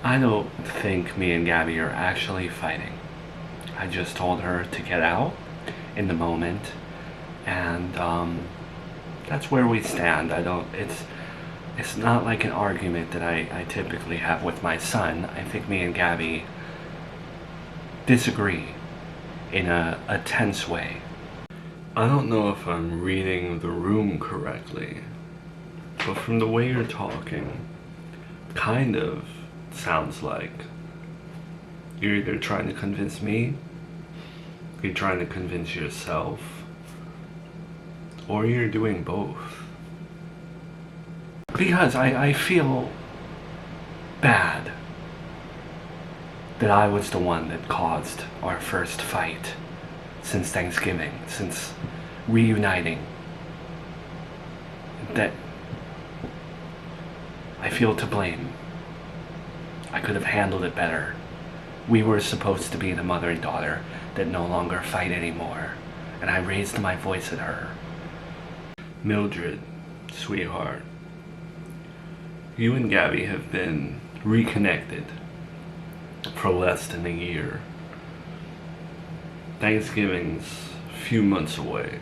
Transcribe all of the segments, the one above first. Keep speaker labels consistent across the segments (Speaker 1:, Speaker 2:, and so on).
Speaker 1: I don't think me and Gabby are actually fighting. I just told her to get out in the moment, and that's where we stand. I don't. It's not like an argument that I typically have with my son. I think me and Gabby disagree in a tense way. I don't know if I'm reading the room correctly, but from the way you're talking, kind of sounds like you're either trying to convince me, you're trying to convince yourself, or you're doing both. Because I feel bad that I was the one that caused our first fight since Thanksgiving, since reuniting. That I feel to blame. I could have handled it better. We were supposed to be the mother and daughter that no longer fight anymore, and I raised my voice at her. Mildred, sweetheart, you and Gabby have been reconnected for less than a year. Thanksgiving's a few months away,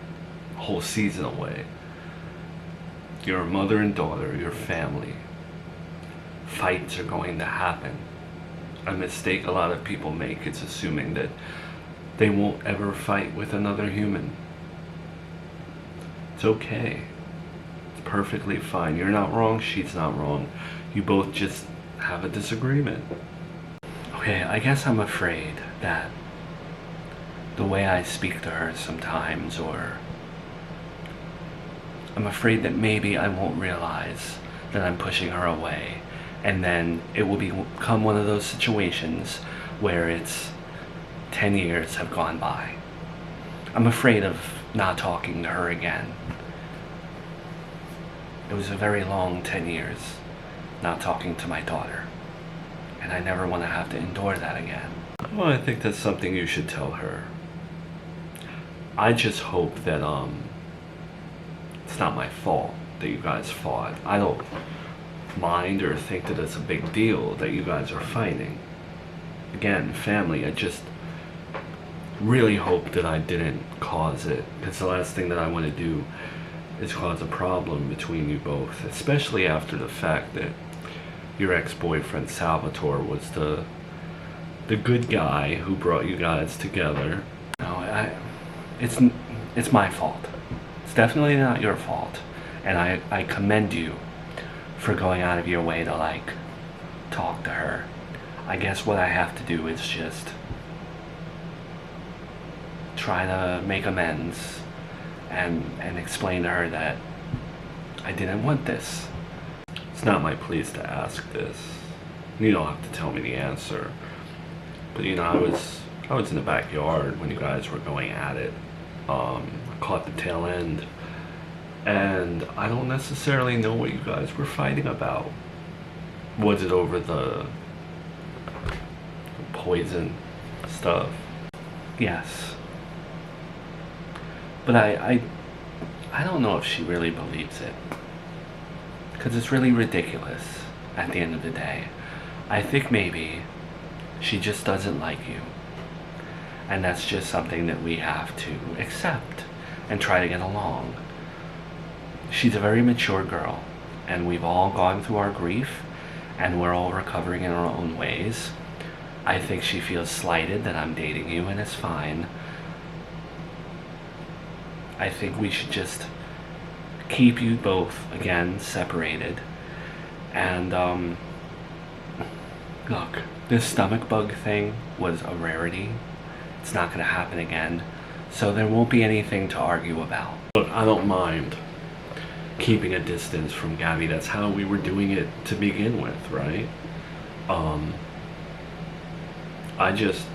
Speaker 1: a whole season away. You're a mother and daughter, your family. Fights are going to happen. A mistake a lot of people make is assuming that they won't ever fight with another human. It's okay. It's perfectly fine. You're not wrong, she's not wrong. You both just have a disagreement. Okay, I guess I'm afraid that the way I speak to her sometimes, or I'm afraid that maybe I won't realize that I'm pushing her away, and then it will become one of those situations where it's 10 years have gone by. I'm afraid of not talking to her again. It was a very long 10 years not talking to my daughter, and I never want to have to endure that again. Well, I think that's something you should tell her. I just hope that it's not my fault that you guys fought. I don't mind or think that it's a big deal that you guys are fighting. Again, family, I just really hope that I didn't cause it, because the last thing that I want to do is cause a problem between you both, especially after the fact that your ex-boyfriend Salvatore was the good guy who brought you guys together. No, it's my fault. It's definitely not your fault, and I commend you for going out of your way to talk to her. I guess what I have to do is just try to make amends and explain to her that I didn't want this. It's not my place to ask this. You don't have to tell me the answer. But I was in the backyard when you guys were going at it. I caught the tail end, and I don't necessarily know what you guys were fighting about. Was it over the poison stuff? Yes. But I don't know if she really believes it, because it's really ridiculous at the end of the day. I think maybe she just doesn't like you, and that's just something that we have to accept and try to get along. She's a very mature girl, and we've all gone through our grief, and we're all recovering in our own ways. I think she feels slighted that I'm dating you, and it's fine. I think we should just keep you both, again, separated. And, look, this stomach bug thing was a rarity. It's not going to happen again, so there won't be anything to argue about. Look, I don't mind keeping a distance from Gabby. That's how we were doing it to begin with, right? I just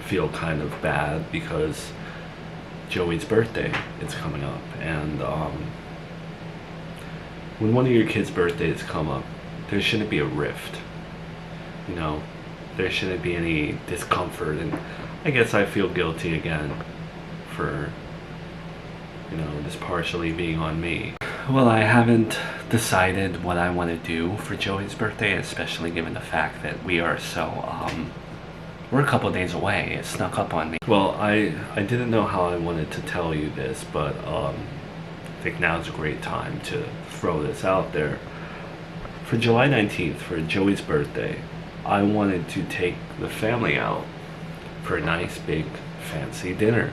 Speaker 1: feel kind of bad because Joey's birthday is coming up, and when one of your kids' birthdays come up, there shouldn't be a rift. You know, there shouldn't be any discomfort, and I guess I feel guilty again for, this partially being on me. Well, I haven't decided what I want to do for Joey's birthday, especially given the fact that we are we're a couple days away. It snuck up on me. Well, I didn't know how I wanted to tell you this, but I think now's a great time to throw this out there. For July 19th, for Joey's birthday, I wanted to take the family out for a nice, big, fancy dinner.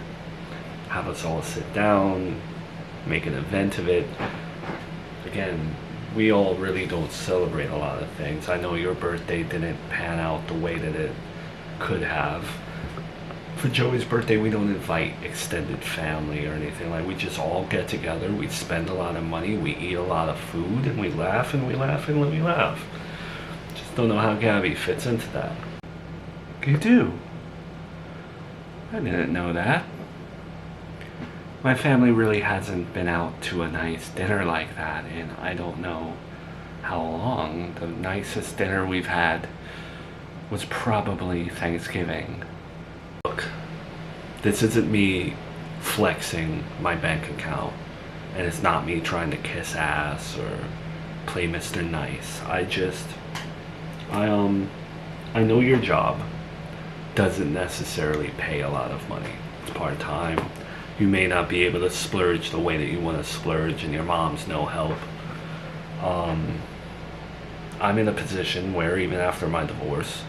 Speaker 1: Have us all sit down, make an event of it. Again, we all really don't celebrate a lot of things. I know your birthday didn't pan out the way that it could have. For Joey's birthday, we don't invite extended family or anything. Like, we just all get together, we spend a lot of money, we eat a lot of food, and we laugh and we laugh and we laugh. Just don't know how Gabby fits into that. You do? I didn't know that. My family really hasn't been out to a nice dinner like that in I don't know how long. The nicest dinner we've had was probably Thanksgiving. Look, this isn't me flexing my bank account, and it's not me trying to kiss ass or play Mr. Nice. I know your job doesn't necessarily pay a lot of money. It's part-time. You may not be able to splurge the way that you want to splurge, and your mom's no help. I'm in a position where even after my divorce,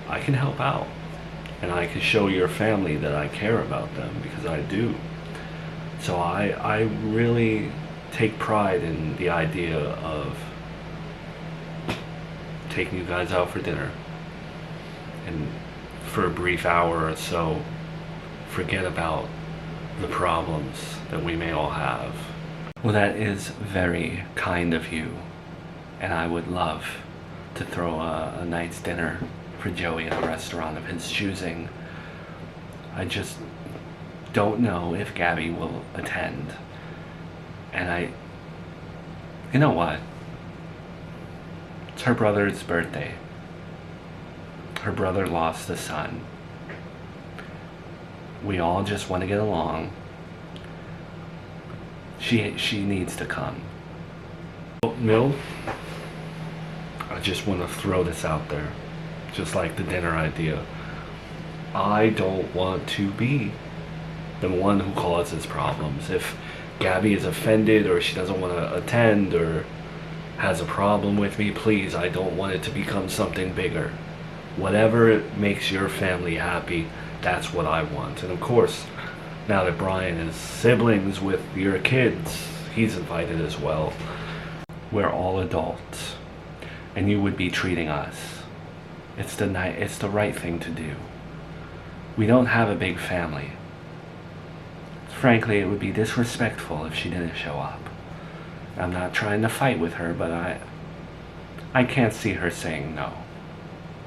Speaker 1: I can help out. And I can show your family that I care about them, because I do. So I really take pride in the idea of taking you guys out for dinner. And for a brief hour or so, forget about the problems that we may all have. Well, that is very kind of you, and I would love to throw a nice dinner for Joey at a restaurant of his choosing. I just don't know if Gabby will attend. And you know what? It's her brother's birthday. Her brother lost a son. We all just want to get along. She needs to come. Mill, I just want to throw this out there, just like the dinner idea. I don't want to be the one who causes problems. If Gabby is offended or she doesn't want to attend or has a problem with me, please, I don't want it to become something bigger. Whatever makes your family happy, that's what I want. And of course, now that Brian is siblings with your kids, he's invited as well. We're all adults, and you would be treating us. It's the right thing to do. We don't have a big family. Frankly, it would be disrespectful if she didn't show up. I'm not trying to fight with her, but I can't see her saying no.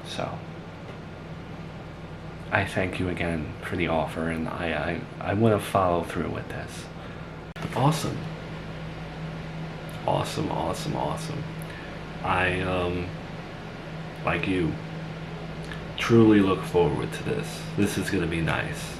Speaker 1: So I thank you again for the offer, and I want to follow through with this. Awesome. I, like you, truly look forward to this. This is going to be nice.